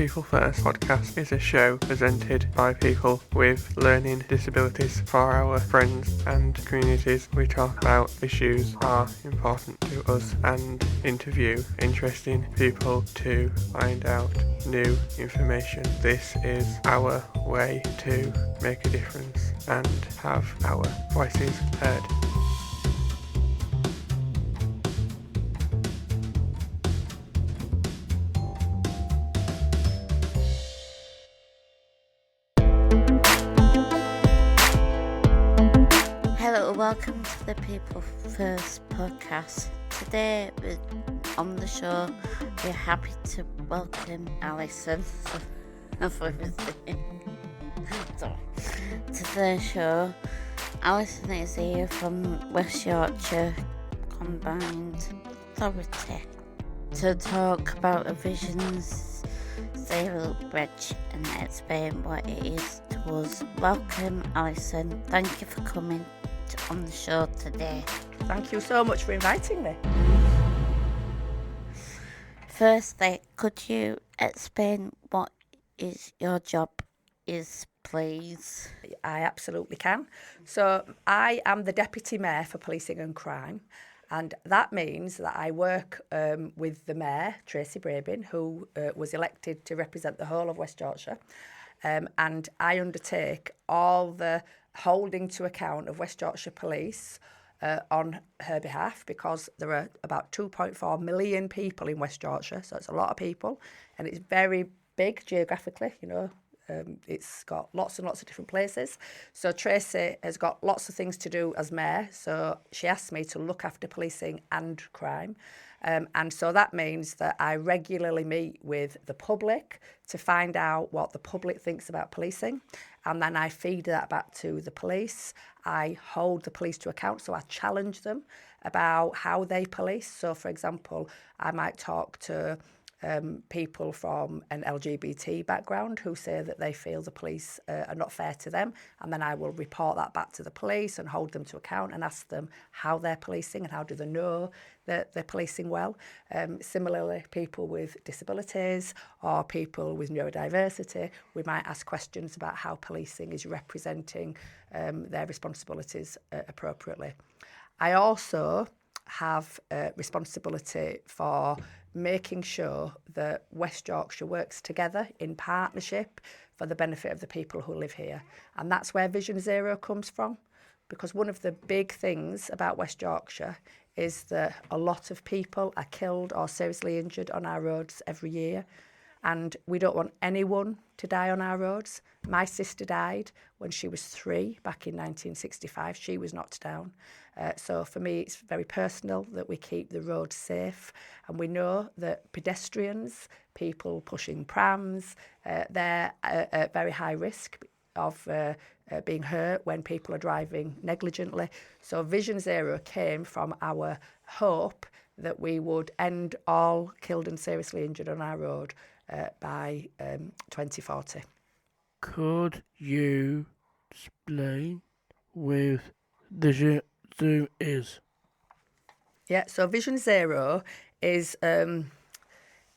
People First podcast is a show presented by people with learning disabilities for our friends and communities. We talk about issues that are important to us and interview interesting people to find out new information. This is our way to make a difference and have our voices heard. Hello, welcome to the People First podcast. Today on the show, we're happy to welcome Alison to the show. Alison is here from West Yorkshire Combined Authority to talk about a Visions Zero Bridge and explain what it is to us. Welcome, Alison. Thank you for coming on the show today. Thank you so much for inviting me. Firstly, could you explain what is your job is, please? I absolutely can. So I am the Deputy Mayor for Policing and Crime, and that means that I work with the Mayor, Tracy Brabin, who was elected to represent the whole of West Yorkshire, and I undertake all the holding to account of West Yorkshire Police on her behalf, because there are about 2.4 million people in West Yorkshire, so it's a lot of people, and it's very big geographically, you know. It's got lots and lots of different places. So Tracy has got lots of things to do as mayor, so she asked me to look after policing and crime. And so that means that I regularly meet with the public to find out what the public thinks about policing. And then I feed that back to the police. I hold the police to account, so I challenge them about how they police. So, for example, I might talk to people from an LGBT background who say that they feel the police are not fair to them, and then I will report that back to the police and hold them to account and ask them how they're policing and how do they know that they're policing well. Similarly, people with disabilities or people with neurodiversity, we might ask questions about how policing is representing their responsibilities appropriately. I also have responsibility for making sure that West Yorkshire works together in partnership for the benefit of the people who live here. And that's where Vision Zero comes from, because one of the big things about West Yorkshire is that a lot of people are killed or seriously injured on our roads every year. And we don't want anyone to die on our roads. My sister died when she was 3 back in 1965. She was knocked down. So for me, it's very personal that we keep the roads safe. And we know that pedestrians, people pushing prams, they're at very high risk of being hurt when people are driving negligently. So Vision Zero came from our hope that we would end all killed and seriously injured on our road by 2040. Could you explain what Vision Zero is? Yeah, so Vision Zero is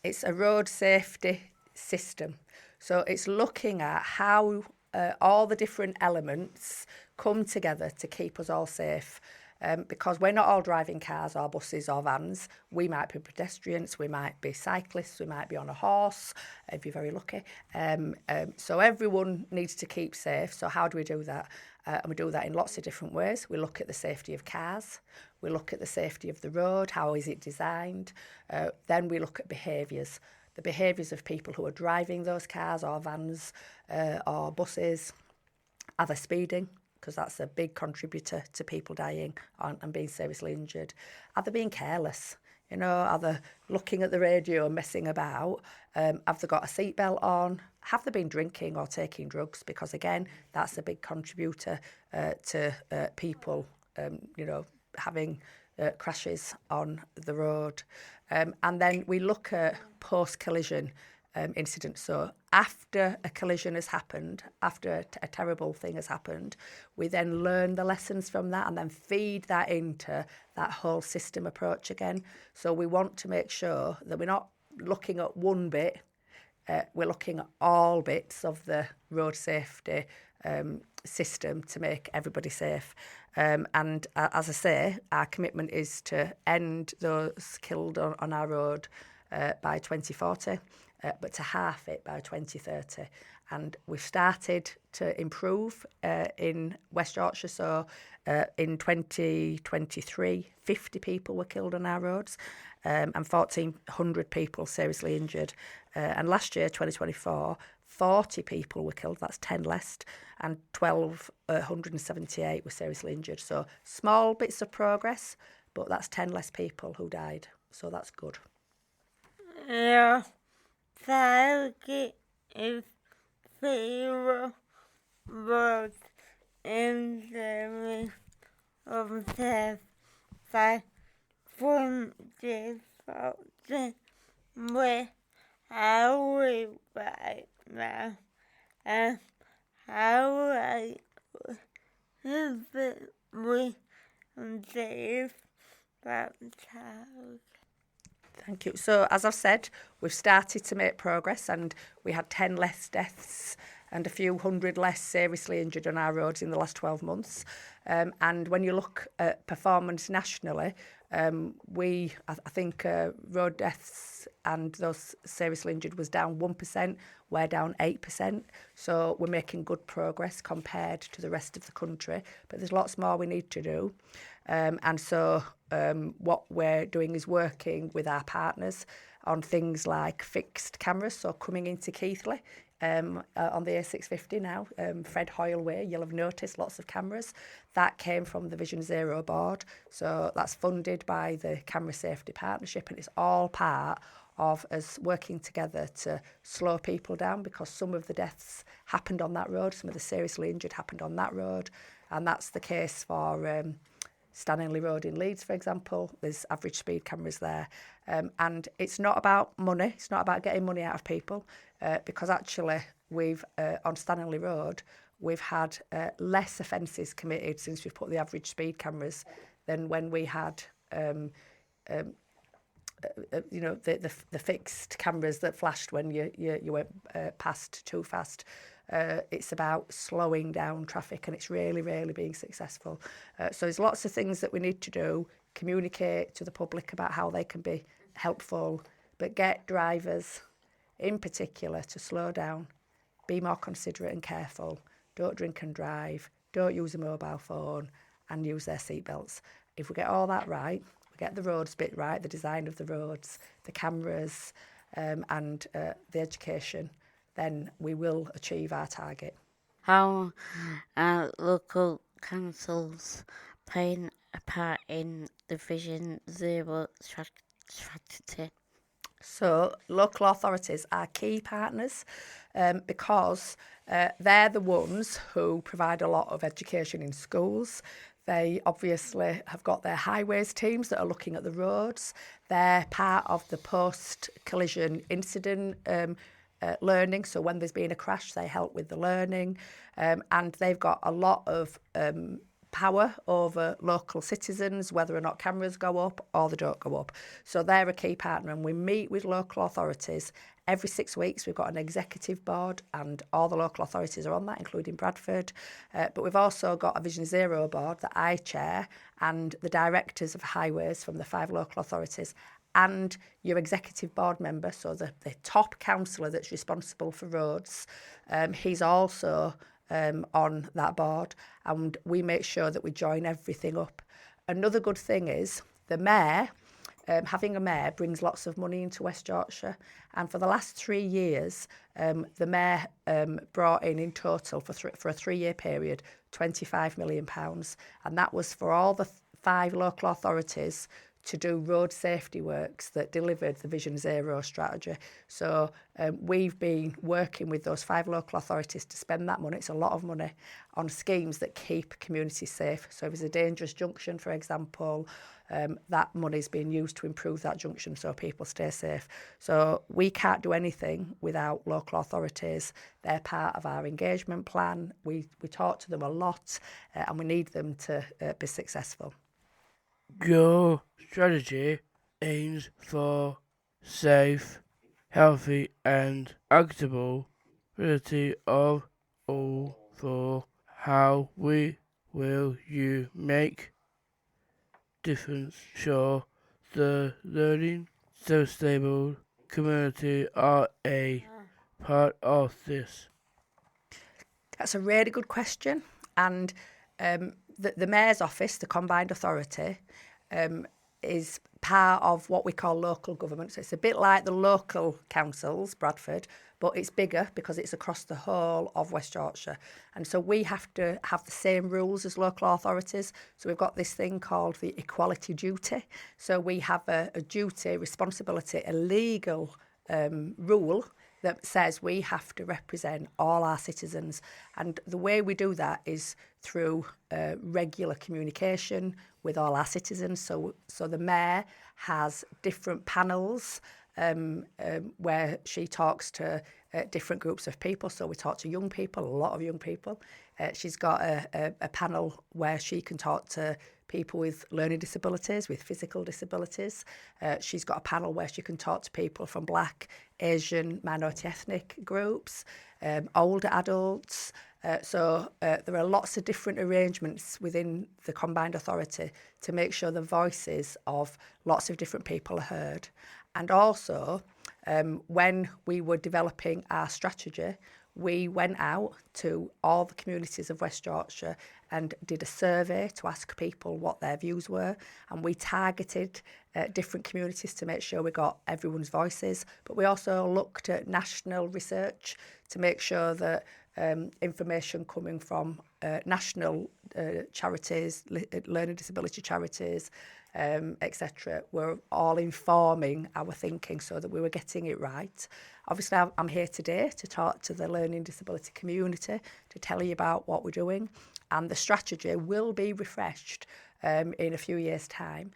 it's a road safety system. So it's looking at how all the different elements come together to keep us all safe. Because we're not all driving cars or buses or vans. We might be pedestrians, we might be cyclists, we might be on a horse, if you're very lucky. So everyone needs to keep safe. So how do we do that? And we do that in lots of different ways. We look at the safety of cars. We look at the safety of the road. How is it designed? Then we look at behaviours. The behaviours of people who are driving those cars or vans or buses. Are they speeding? Because that's a big contributor to people dying and being seriously injured. Are they being careless? You know, are they looking at the radio and messing about? Have they got a seatbelt on? Have they been drinking or taking drugs? Because again, that's a big contributor to people, having crashes on the road. And then we look at post-collision incidents. So after a collision has happened, after a terrible thing has happened, we then learn the lessons from that and then feed that into that whole system approach again. So we want to make sure that we're not looking at one bit we're looking at all bits of the road safety system to make everybody safe. And as I say, our commitment is to end those killed on our road by 2040, but to half it by 2030. And we've started to improve in West Yorkshire. So in 2023, 50 people were killed on our roads and 1,400 people seriously injured. And last year, 2024, 40 people were killed, that's 10 less, and 1,278 were seriously injured. So small bits of progress, but that's 10 less people who died. So that's good. Your target is 0 roads in service of death by 2040. Where are we right now? And how right is it we achieve that target? Thank you. So, as I've said, we've started to make progress and we had 10 less deaths and a few hundred less seriously injured on our roads in the last 12 months. And when you look at performance nationally, I think road deaths and those seriously injured was down 1%, we're down 8%. So we're making good progress compared to the rest of the country, but there's lots more we need to do. And so what we're doing is working with our partners on things like fixed cameras, so coming into Keighley on the A650 now, Fred Hoyle Way, you'll have noticed lots of cameras. That came from the Vision Zero board, so that's funded by the Camera Safety Partnership, and it's all part of us working together to slow people down, because some of the deaths happened on that road, some of the seriously injured happened on that road, and that's the case for Stanley Road in Leeds, for example. There's average speed cameras there. And it's not about money. It's not about getting money out of people, because actually we've, on Stanley Road, we've had less offences committed since we've put the average speed cameras than when we had, the fixed cameras that flashed when you went past too fast. It's about slowing down traffic, and it's really, really being successful. So there's lots of things that we need to do, communicate to the public about how they can be helpful, but get drivers in particular to slow down, be more considerate and careful, don't drink and drive, don't use a mobile phone, and use their seatbelts. If we get all that right, we get the roads bit right, the design of the roads, the cameras, and the education, then we will achieve our target. How are local councils playing a part in the Vision Zero strategy? So local authorities are key partners because they're the ones who provide a lot of education in schools. They obviously have got their highways teams that are looking at the roads. They're part of the post-collision incident learning. So when there's been a crash, they help with the learning. And they've got a lot of power over local citizens, whether or not cameras go up or they don't go up. So they're a key partner, and we meet with local authorities every 6 weeks. We've got an executive board and all the local authorities are on that, including Bradford. But we've also got a Vision Zero board that I chair, and the directors of highways from the 5 local authorities, and your executive board member, so the top councillor that's responsible for roads, he's also on that board, and we make sure that we join everything up. Another good thing is the mayor, having a mayor brings lots of money into West Yorkshire, and for the last 3 years, the mayor brought in total for a 3-year period £25 million, and that was for all the 5 local authorities to do road safety works that delivered the Vision Zero strategy. So we've been working with those 5 local authorities to spend that money, it's a lot of money, on schemes that keep communities safe. So if there's a dangerous junction, for example, that money's being used to improve that junction so people stay safe. So we can't do anything without local authorities. They're part of our engagement plan. We talk to them a lot, and we need them to be successful. Your strategy aims for safe, healthy and acceptability of all for how will you make difference sure the learning sustainable community are a part of this. That's a really good question. And the Mayor's Office, the Combined Authority, is part of what we call local government. So it's a bit like the local councils, Bradford, but it's bigger because it's across the whole of West Yorkshire. And so we have to have the same rules as local authorities. So we've got this thing called the equality duty. So we have a duty, responsibility, a legal rule that says we have to represent all our citizens. And the way we do that is through regular communication with all our citizens. So the Mayor has different panels where she talks to different groups of people. So we talk to young people, a lot of young people. She's got a panel where she can talk to people with learning disabilities, with physical disabilities. She's got a panel where she can talk to people from Black, Asian, minority ethnic groups, older adults. So there are lots of different arrangements within the Combined Authority to make sure the voices of lots of different people are heard. And also, when we were developing our strategy, we went out to all the communities of West Yorkshire and did a survey to ask people what their views were. And we targeted different communities to make sure we got everyone's voices. But we also looked at national research to make sure that information coming from national charities, learning disability charities, etc., were all informing our thinking so that we were getting it right. Obviously, I'm here today to talk to the learning disability community, to tell you about what we're doing, and the strategy will be refreshed in a few years' time.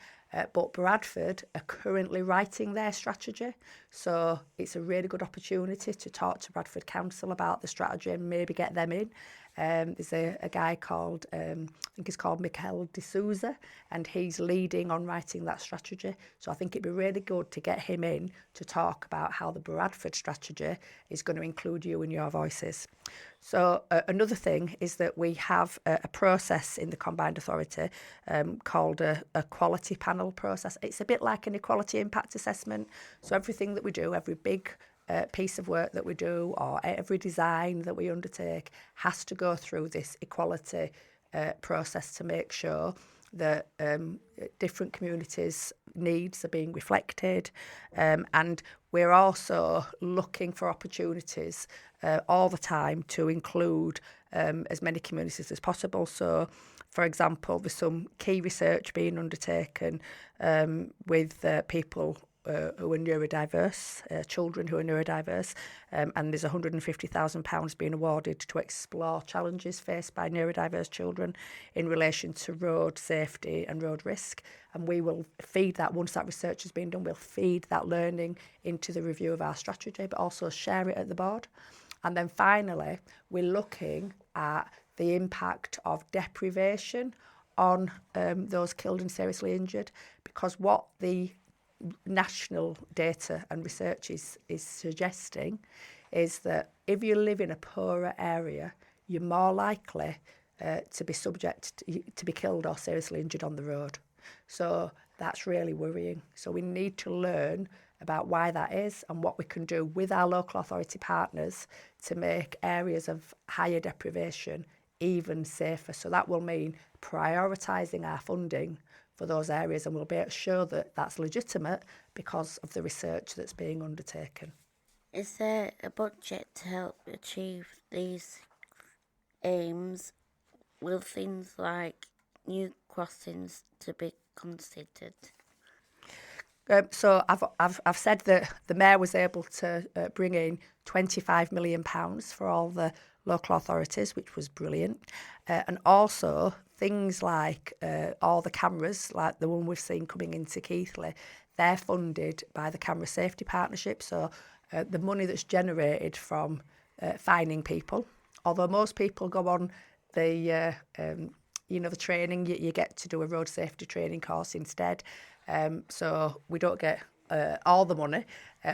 But Bradford are currently writing their strategy, so it's a really good opportunity to talk to Bradford Council about the strategy and maybe get them in. There's a guy called, I think he's called Mikel D'Souza, and he's leading on writing that strategy. So I think it'd be really good to get him in to talk about how the Bradford strategy is going to include you and your voices. So another thing is that we have a process in the Combined Authority called a quality panel process. It's a bit like an equality impact assessment. So everything that we do, every big piece of work that we do or every design that we undertake has to go through this equality process to make sure that different communities' needs are being reflected, and we're also looking for opportunities all the time to include as many communities as possible. So, for example, there's some key research being undertaken with people who are neurodiverse, children who are neurodiverse, and there's £150,000 being awarded to explore challenges faced by neurodiverse children in relation to road safety and road risk. And we will feed that, once that research has been done, we'll feed that learning into the review of our strategy, but also share it at the board. And then finally, we're looking at the impact of deprivation on those killed and seriously injured, because what the national data and research is suggesting is that if you live in a poorer area, you're more likely to be subject to be killed or seriously injured on the road. So that's really worrying. So we need to learn about why that is and what we can do with our local authority partners to make areas of higher deprivation even safer. So that will mean prioritising our funding for those areas, and we'll be able to show that that's legitimate because of the research that's being undertaken. Is there a budget to help achieve these aims? Will things like new crossings to be considered? So I've said that the Mayor was able to bring in £25 million for all the local authorities, which was brilliant. And also things like all the cameras, like the one we've seen coming into Keighley, they're funded by the Camera Safety Partnership. So the money that's generated from fining people, although most people go on the the training, you get to do a road safety training course instead. So we don't get all the money,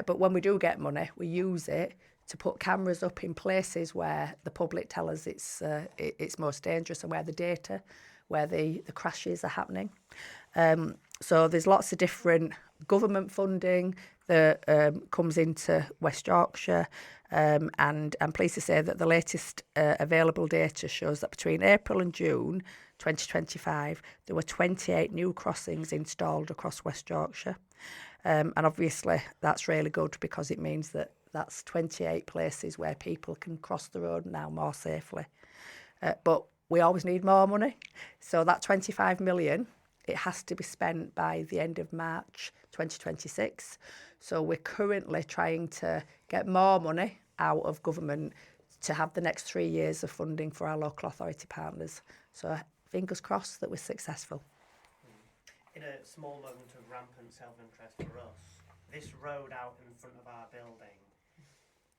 but when we do get money, we use it to put cameras up in places where the public tell us it's most dangerous and where the crashes are happening. So there's lots of different government funding that comes into West Yorkshire, and I'm pleased to say that the latest available data shows that between April and June 2025, there were 28 new crossings installed across West Yorkshire. And obviously that's really good because it means that that's 28 places where people can cross the road now more safely. But we always need more money. So that 25 million, it has to be spent by the end of March 2026. So we're currently trying to get more money out of government to have the next 3 years of funding for our local authority partners. So fingers crossed that we're successful. In a small moment of rampant self-interest for us, this road out in front of our building,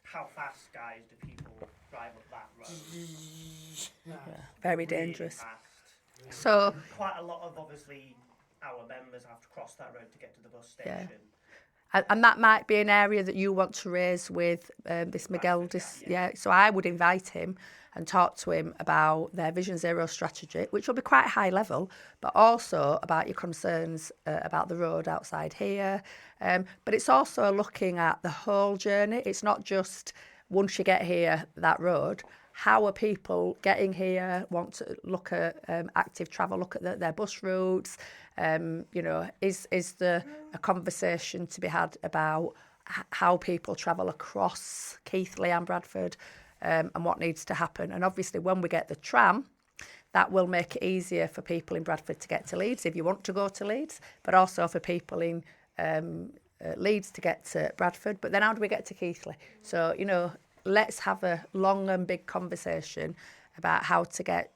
how fast, guys, do people drive up that road? Very Really dangerous. Fast. So Quite a lot of, obviously, our members have to cross that road to get to the bus station. and that might be an area that you want to raise with this Miguel. So I would invite him and talk to him about their Vision Zero strategy, which will be quite high level, but also about your concerns about the road outside here. But it's also looking at the whole journey. It's not just once you get here, that road. How are people getting here? Want to look at active travel, look at their bus routes. Is there a conversation to be had about how people travel across Keighley and Bradford, and what needs to happen? And obviously, when we get the tram, that will make it easier for people in Bradford to get to Leeds if you want to go to Leeds, but also for people in Leeds to get to Bradford. But then how do we get to Keighley? So, let's have a long and big conversation about how to get,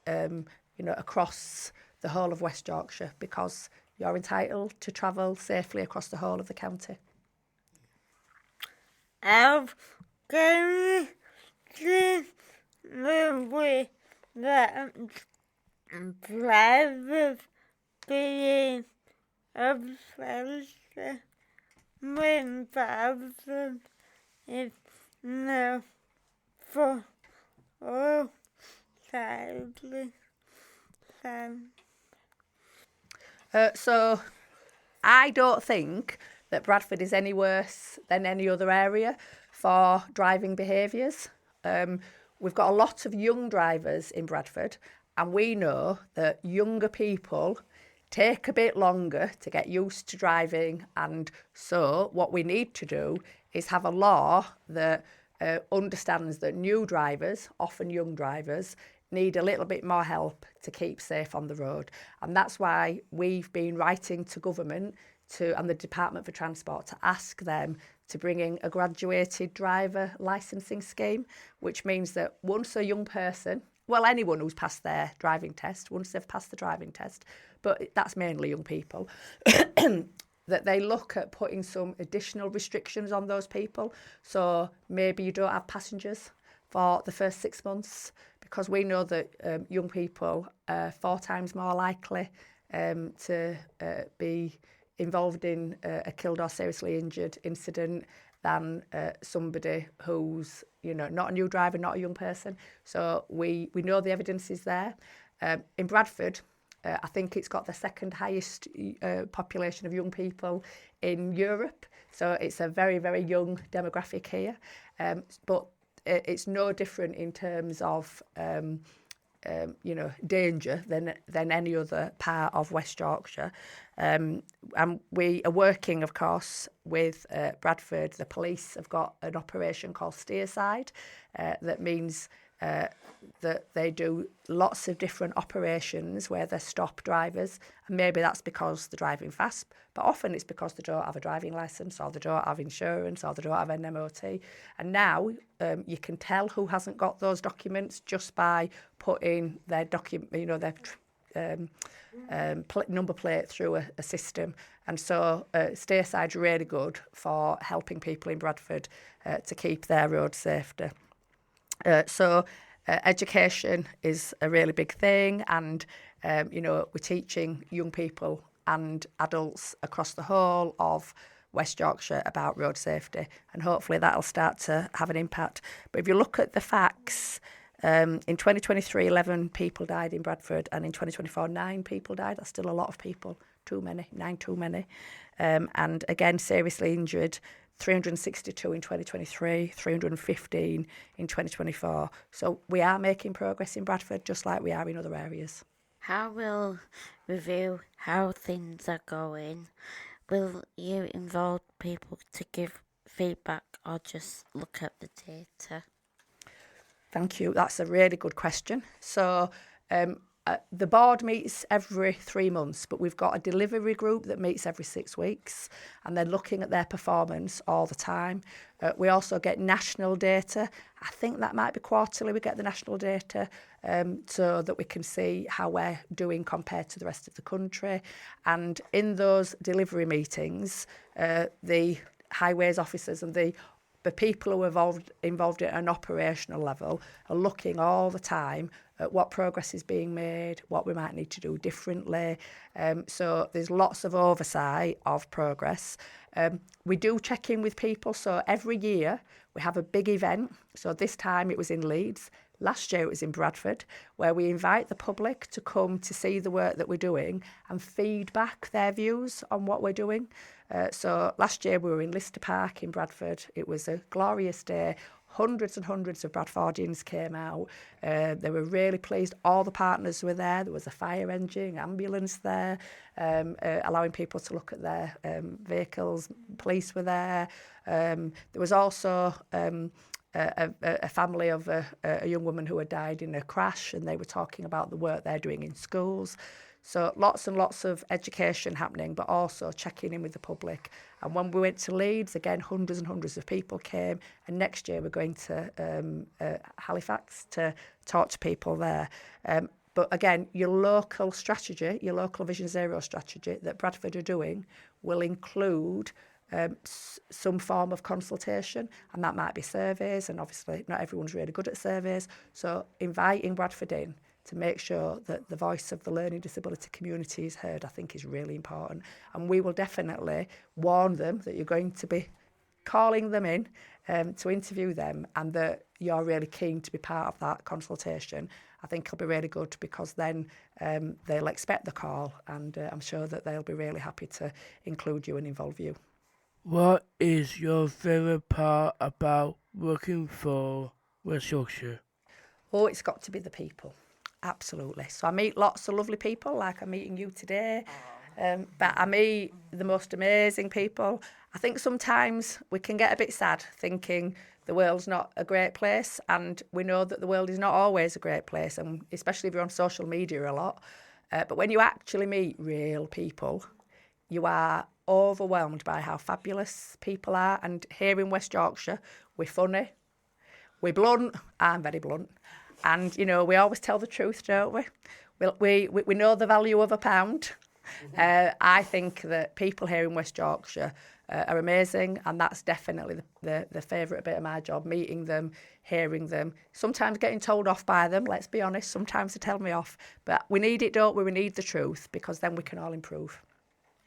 across the whole of West Yorkshire, because you're entitled to travel safely across the whole of the county. How can we live with that private being obsessed with Bradford is now for all sadly. So I don't think that Bradford is any worse than any other area for driving behaviours. We've got a lot of young drivers in Bradford, and we know that younger people take a bit longer to get used to driving. And so what we need to do is have a law that understands that new drivers, often young drivers, need a little bit more help to keep safe on the road. And that's why we've been writing to government and the Department for Transport to ask them to bring in a graduated driver licensing scheme, which means that once a young person, well, anyone who's passed their driving test, once they've passed the driving test, but that's mainly young people, that they look at putting some additional restrictions on those people. So maybe you don't have passengers for the first 6 months, because we know that young people are 4 times more likely to be involved in a killed or seriously injured incident than somebody who's, not a new driver, not a young person. So we know the evidence is there. In Bradford, I think it's got the second highest population of young people in Europe. So it's a very, very young demographic here. But it's no different in terms of, danger than any other part of West Yorkshire. And we are working, of course, with Bradford. The police have got an operation called Steerside. That means that they do lots of different operations where they stop drivers, and maybe that's because they're driving fast, but often it's because they don't have a driving licence, or they don't have insurance, or they don't have an MOT. And now you can tell who hasn't got those documents just by putting their number plate through a system. And so Stayside's really good for helping people in Bradford to keep their road safety. So education is a really big thing, and we're teaching young people and adults across the whole of West Yorkshire about road safety, and hopefully that'll start to have an impact. But if you look at the facts, in 2023, 11 people died in Bradford, and in 2024, 9 people died. That's still a lot of people, too many, 9 too many. And again, seriously injured, 362 in 2023, 315 in 2024. So we are making progress in Bradford, just like we are in other areas. How will review how things are going? Will you involve people to give feedback or just look at the data? Thank you. That's a really good question. So the board meets every 3 months, but we've got a delivery group that meets every 6 weeks, and they're looking at their performance all the time. We also get national data. I think that might be quarterly. We get the national data so that we can see how we're doing compared to the rest of the country. And in those delivery meetings, the highways officers and the people who are involved at an operational level are looking all the time at what progress is being made, what we might need to do differently. So there's lots of oversight of progress. We do check in with people. So every year we have a big event. So this time it was in Leeds. Last year it was in Bradford, where we invite the public to come to see the work that we're doing and feed back their views on what we're doing. So last year we were in Lister Park in Bradford. It was a glorious day. Hundreds and hundreds of Bradfordians came out. They were really pleased. All the partners were there. There was a fire engine, ambulance there, allowing people to look at their vehicles. Police were there. There was also a family of a young woman who had died in a crash, and they were talking about the work they're doing in schools. So lots and lots of education happening, but also checking in with the public. And when we went to Leeds, again, hundreds and hundreds of people came. And next year we're going to Halifax to talk to people there. But again, your local strategy, your local Vision Zero strategy that Bradford are doing will include some form of consultation, and that might be surveys, and obviously not everyone's really good at surveys. So inviting Bradford in to make sure that the voice of the learning disability community is heard, I think is really important. And we will definitely warn them that you're going to be calling them in to interview them, and that you're really keen to be part of that consultation. I think it'll be really good, because then they'll expect the call, and I'm sure that they'll be really happy to include you and involve you. What is your favourite part about working for West Yorkshire? Oh, it's got to be the people. Absolutely. So I meet lots of lovely people, like I'm meeting you today. But I meet the most amazing people. I think sometimes we can get a bit sad thinking the world's not a great place, and we know that the world is not always a great place, and especially if you're on social media a lot. But when you actually meet real people, you are overwhelmed by how fabulous people are. And here in West Yorkshire, we're funny, we're blunt. I'm very blunt. And, you know, we always tell the truth, don't we? We know the value of a pound. I think that people here in West Yorkshire are amazing, and that's definitely the favourite bit of my job, meeting them, hearing them, sometimes getting told off by them, let's be honest, sometimes they tell me off. But we need it, don't we? We need the truth, because then we can all improve.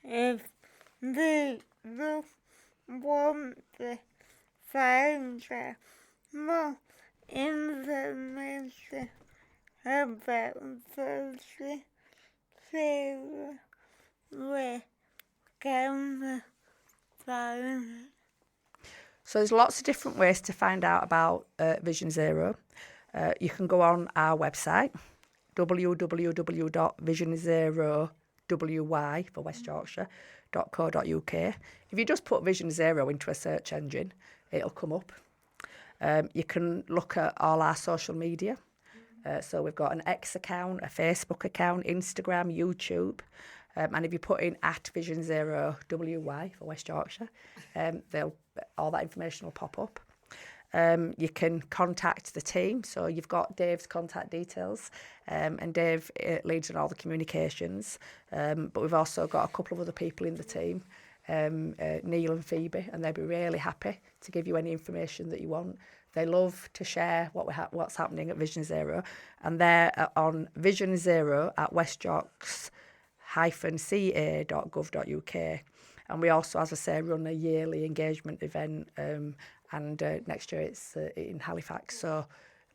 If they want to find more information about Vision Zero, where can they find it? So there's lots of different ways to find out about Vision Zero. You can go on our website, www.visionsero.wy for West Yorkshire.co.uk. If you just put Vision Zero into a search engine, it'll come up. You can look at all our social media. So we've got an X account, a Facebook account, Instagram, YouTube. And if you put in @Vision0WY for West Yorkshire, all that information will pop up. You can contact the team. So you've got Dave's contact details, and Dave leads on all the communications. But we've also got a couple of other people in the team, Neil and Phoebe, and they'd be really happy to give you any information that you want. They love to share what's happening at Vision Zero, and they're on Vision Zero at westyorks-ca.gov.uk. And we also, as I say, run a yearly engagement event, and next year it's in Halifax. So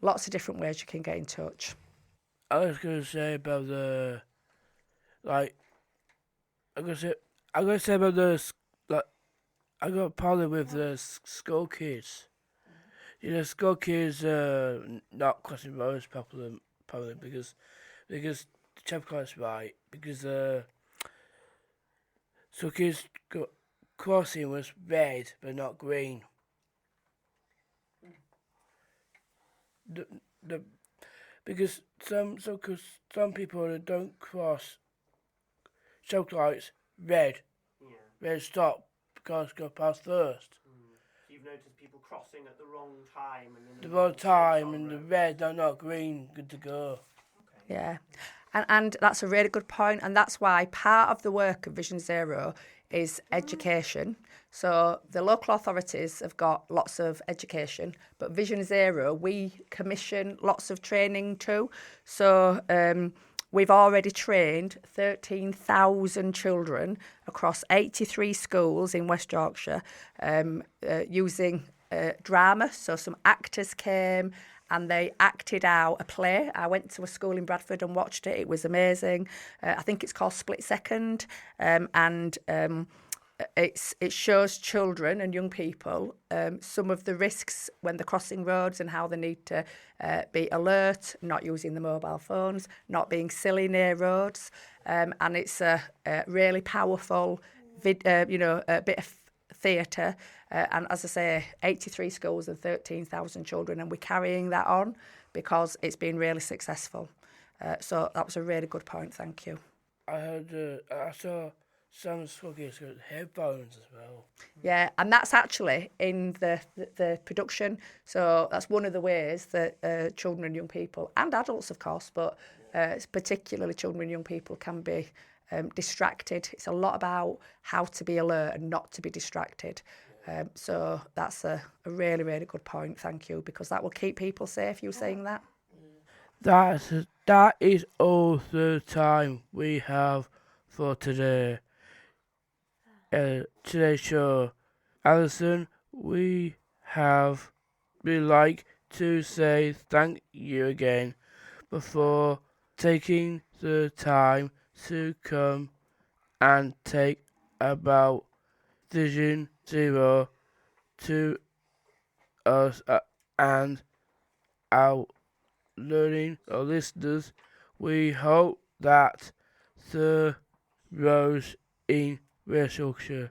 lots of different ways you can get in touch. I was going to say about the, like, I'm going to say about the, like, I got partly with the school kids. You know, school kids not crossing roads properly because the chapter is right, because school kids crossing was red but not green. Because some people don't cross shelter lights red. Yeah. Red stop because go past first. So you've noticed people crossing at the wrong time and The wrong time and the red are not green, good to go. Okay. Yeah. And that's a really good point, and that's why part of the work of Vision Zero is education. So the local authorities have got lots of education, but Vision Zero, we commission lots of training too. So we've already trained 13,000 children across 83 schools in West Yorkshire using drama. So some actors came and they acted out a play. I went to a school in Bradford and watched it. It was amazing. I think it's called Split Second. It shows children and young people some of the risks when they're crossing roads and how they need to be alert, not using the mobile phones, not being silly near roads. And it's a really powerful, a bit of theatre. And as I say, 83 schools and 13,000 children, and we're carrying that on because it's been really successful. So that was a really good point, thank you. I saw some school kids got headphones as well. Yeah, and that's actually in the production. So that's one of the ways that children and young people, and adults of course, but particularly children and young people can be distracted. It's a lot about how to be alert and not to be distracted. So that's a really, really good point, thank you, because that will keep people safe, you saying that? That is all the time we have for today. Today's show. Alison, we'd like to say thank you again for taking the time to come and take about Vision Zero to us and our learning listeners. We hope that the roads in West Yorkshire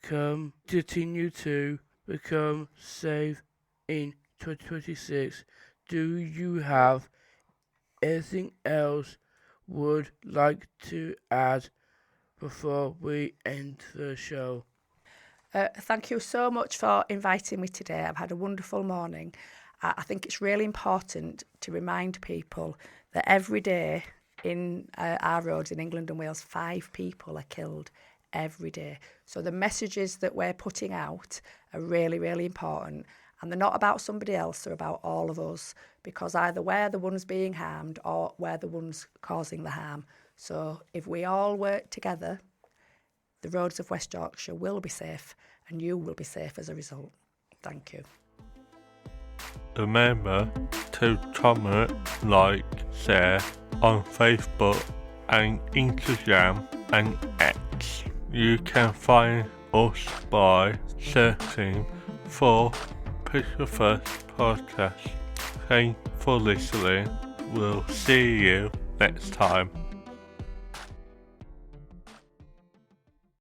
continue to become safe in 2026. Do you have anything else would like to add before we end the show? Thank you so much for inviting me today. I've had a wonderful morning. I think it's really important to remind people that every day in our roads in England and Wales, 5 people are killed every day. So the messages that we're putting out are really, really important. And they're not about somebody else, they're about all of us, because either we're the ones being harmed or we're the ones causing the harm. So if we all work together, the roads of West Yorkshire will be safe and you will be safe as a result. Thank you. Remember to comment, like, share on Facebook and Instagram and X. You can find us by searching for Picture First Podcast. Thanks for listening. We'll see you next time.